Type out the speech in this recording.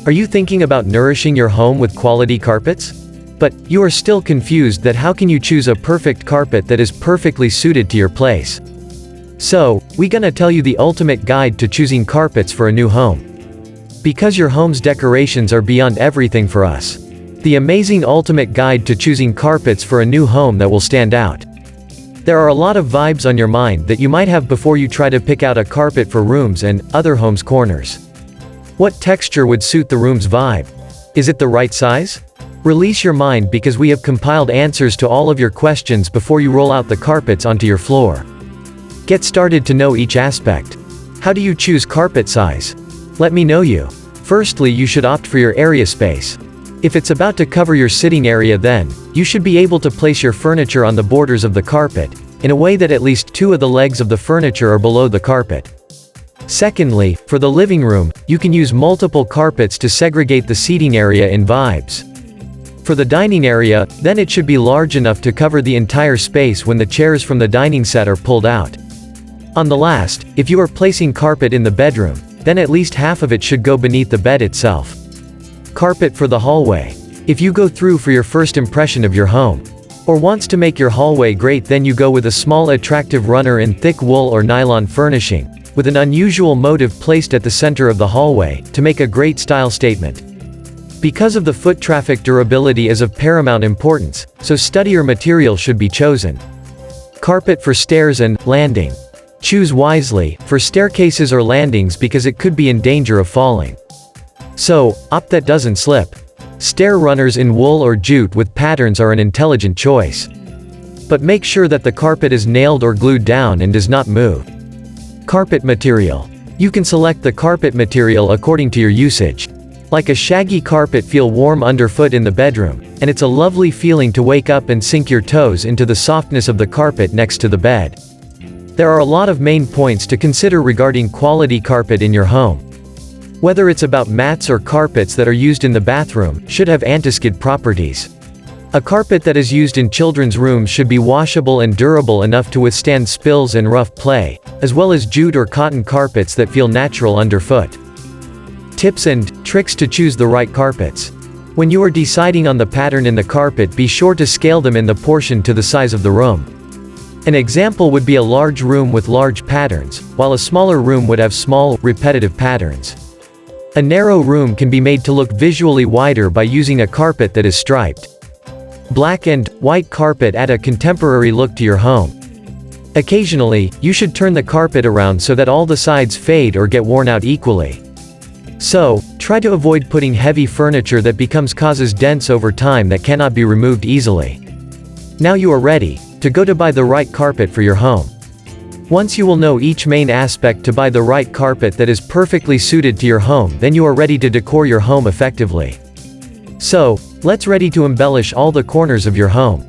Are you thinking about nourishing your home with quality carpets? But you are still confused that how can you choose a perfect carpet that is perfectly suited to your place? So, we gonna tell you the ultimate guide to choosing carpets for a new home. Because your home's decorations are beyond everything for us. The amazing ultimate guide to choosing carpets for a new home that will stand out. There are a lot of vibes on your mind that you might have before you try to pick out a carpet for rooms and other homes' corners. What texture would suit the room's vibe? Is it the right size? Release your mind because we have compiled answers to all of your questions before you roll out the carpets onto your floor. Get started to know each aspect. How do you choose carpet size? Let me know you. Firstly, you should opt for your area space. If it's about to cover your sitting area, then you should be able to place your furniture on the borders of the carpet, in a way that at least 2 of the legs of the furniture are below the carpet. Secondly, for the living room, you can use multiple carpets to segregate the seating area in vibes. For the dining area, then it should be large enough to cover the entire space when the chairs from the dining set are pulled out. On the last, if you are placing carpet in the bedroom, then at least half of it should go beneath the bed itself. Carpet for the hallway. If you go through for your first impression of your home, or wants to make your hallway great, then you go with a small attractive runner in thick wool or nylon furnishing, with an unusual motif placed at the center of the hallway, to make a great style statement. Because of the foot traffic, durability is of paramount importance, so sturdier material should be chosen. Carpet for stairs and landing. Choose wisely, for staircases or landings, because it could be in danger of falling. So, opt that doesn't slip. Stair runners in wool or jute with patterns are an intelligent choice. But make sure that the carpet is nailed or glued down and does not move. Carpet material. You can select the carpet material according to your usage. Like a shaggy carpet, feel warm underfoot in the bedroom, and it's a lovely feeling to wake up and sink your toes into the softness of the carpet next to the bed. There are a lot of main points to consider regarding quality carpet in your home. Whether it's about mats or carpets that are used in the bathroom, should have anti-skid properties. A carpet that is used in children's rooms should be washable and durable enough to withstand spills and rough play, as well as jute or cotton carpets that feel natural underfoot. Tips and tricks to choose the right carpets. When you are deciding on the pattern in the carpet, be sure to scale them in the portion to the size of the room. An example would be a large room with large patterns, while a smaller room would have small, repetitive patterns. A narrow room can be made to look visually wider by using a carpet that is striped. Black and white carpet add a contemporary look to your home. Occasionally, you should turn the carpet around so that all the sides fade or get worn out equally. So, try to avoid putting heavy furniture that causes dents over time that cannot be removed easily. Now you are ready to go to buy the right carpet for your home. Once you will know each main aspect to buy the right carpet that is perfectly suited to your home, then you are ready to decor your home effectively. So, let's ready to embellish all the corners of your home.